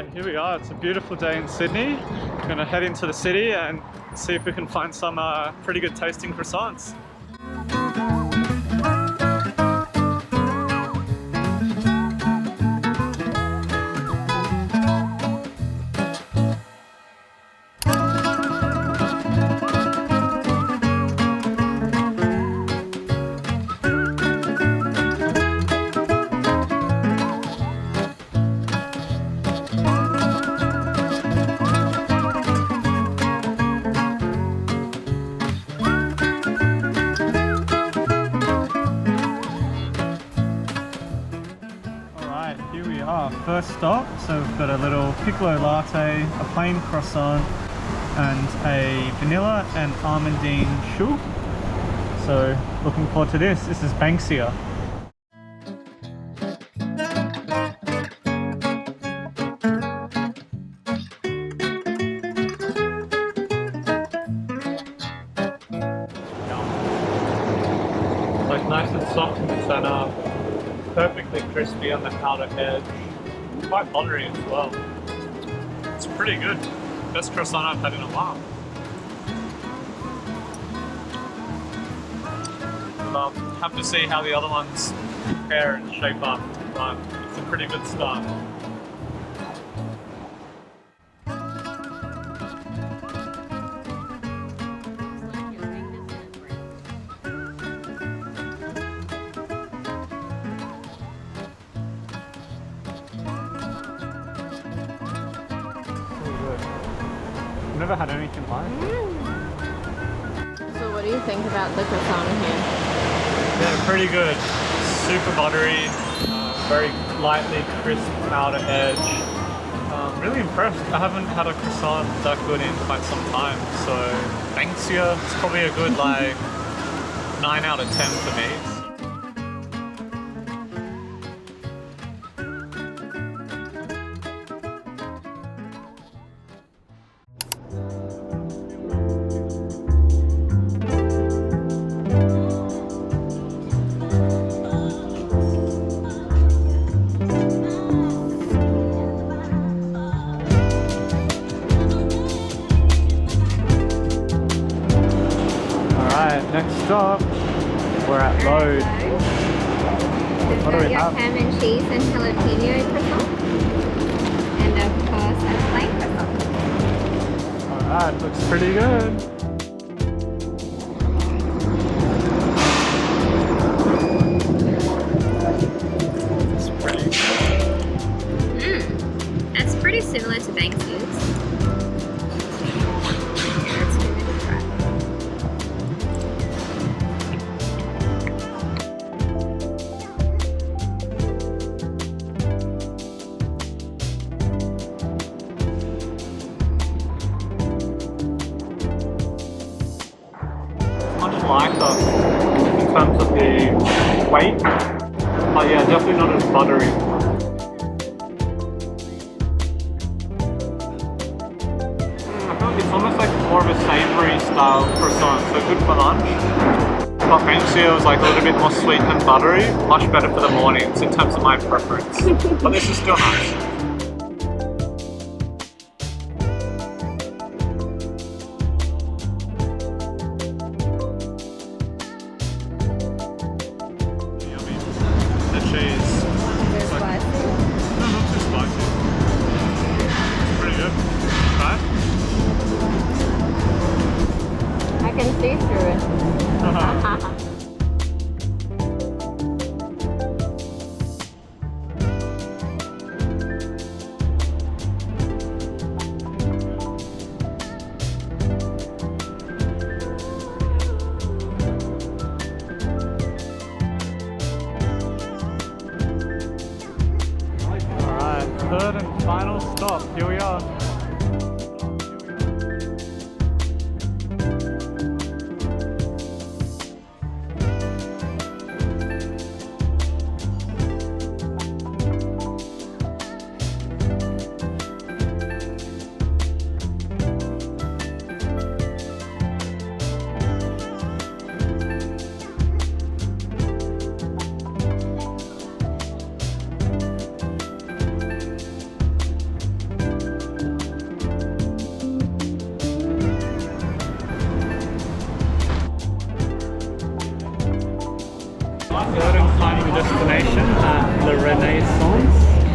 Alright, here we are. It's a beautiful day in Sydney. We're going to head into the city and see if we can find some pretty good tasting croissants. Here we are, first stop. So we've got a little piccolo latte, a plain croissant, and a vanilla and almondine choux. So looking forward to this. This is Banksia. It's like nice and soft in the center. Perfectly crispy on the outer edge, quite buttery as well. It's pretty good. Best croissant I've had in a while. We'll have to see how the other ones compare and shape up, but it's a pretty good start. I've never had anything like it. So what do you think about the croissant here? Yeah, pretty good. Super buttery, very lightly crisp outer edge. Really impressed. I haven't had a croissant that good in quite some time. So Banksia, it's probably a good like 9 out of 10 for me. Next stop, we're at Lode. What do we have? Ham and cheese and jalapeno croissant. And of course a plain croissant. Alright, looks pretty good. It's pretty good. That's pretty similar to Banksia's. Much lighter in terms of the weight, but yeah, definitely not as buttery. I feel like it's almost like more of a savoury style croissant, so good for lunch. But Banksia was like a little bit more sweet and buttery, much better for the mornings in terms of my preference. But this is still nice. I can see through it. Alright, third and final stop. Here we are.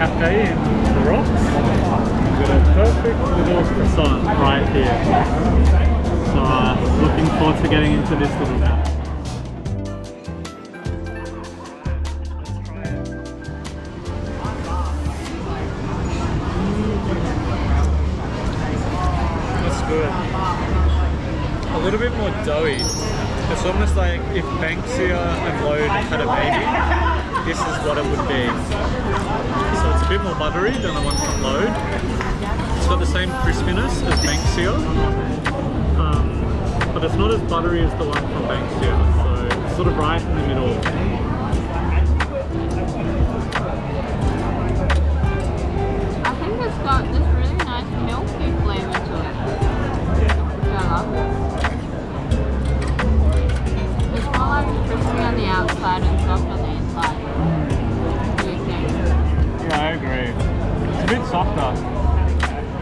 cafe in the rocks. We've got a perfect little croissant right here. So looking forward to getting into this little cafe. That's good. A little bit more doughy. It's almost like if Banksia and Lode had a baby, this is what it would be. So it's a bit more buttery than the one from Lode. It's got the same crispiness as Banksia, but it's not as buttery as the one from Banksia. So it's sort of right in the middle. I think it's got this really nice milky flavour to it. I love it. It's more like crispy on the outside and soft on the inside. What do you think? Yeah, I agree. It's a bit softer,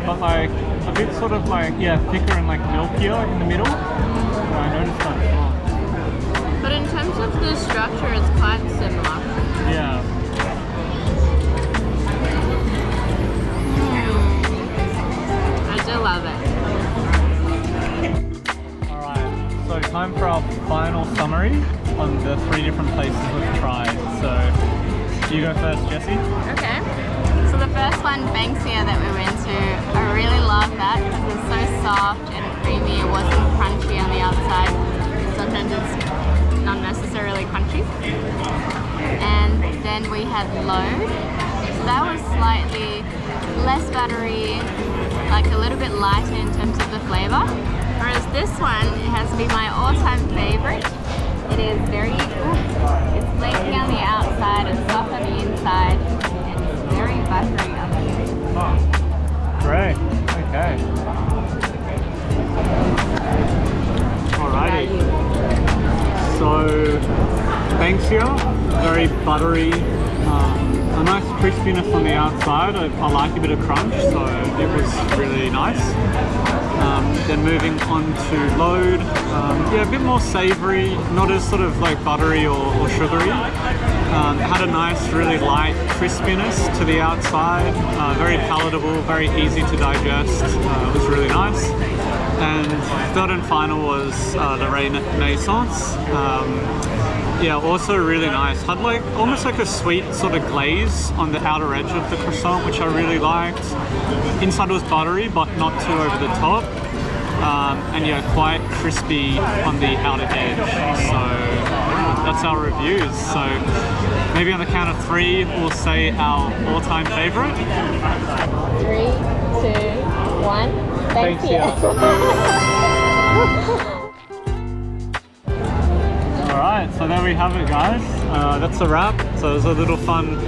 but like a bit sort of like, yeah, thicker and like milkier in the middle. Yeah, I noticed that as well. But in terms of the structure, it's quite similar. Yeah. I do love it. Alright, so time for our final summary on the 3 different places we've tried. So, you go first, Jessie. Okay. So the first one, Banksia, that we went to, I really love that because it's so soft and creamy. It wasn't crunchy on the outside. Sometimes it's not necessarily crunchy. And then we had Lode. So that was slightly less buttery, like a little bit lighter in terms of the flavor. Whereas this one, it has to be my all-time favorite. It is very, it's flaky on the outside and soft on the inside. It's very buttery on the inside. Great, okay. Alrighty. So, Banksia, very buttery, a nice crispiness on the outside. I like a bit of crunch, so it was really nice. Then moving on to Lode, yeah, a bit more savoury, not as sort of like buttery or sugary. Had a nice, really light crispiness to the outside, very palatable, very easy to digest. It was really nice. And third and final was the Renaissance. Yeah, also really nice. Had like almost like a sweet sort of glaze on the outer edge of the croissant, which I really liked. Inside was buttery, but not too over the top. And yeah, quite crispy on the outer edge. So that's our reviews. So maybe on the count of 3, we'll say our all-time favorite. 3, 2, 1. Banksia. Alright, so there we have it, guys. That's a wrap. So it was a little fun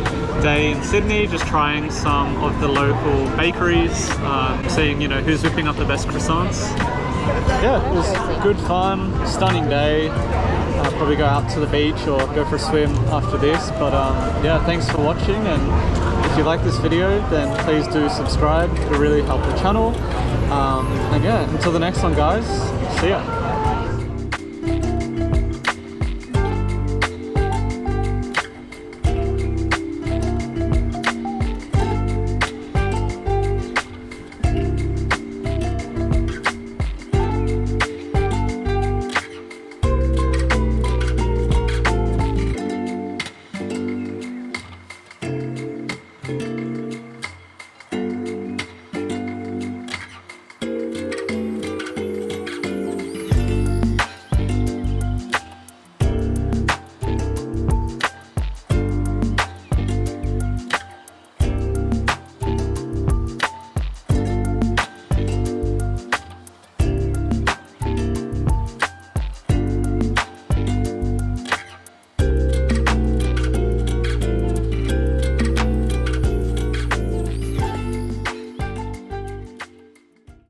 day in Sydney, just trying some of the local bakeries, seeing, you know, who's whipping up the best croissants. Yeah, it was good fun, stunning day. Probably go out to the beach or go for a swim after this. But yeah, thanks for watching, and if you like this video, then please do subscribe. It'll really help the channel. And yeah, until the next one, guys, see ya.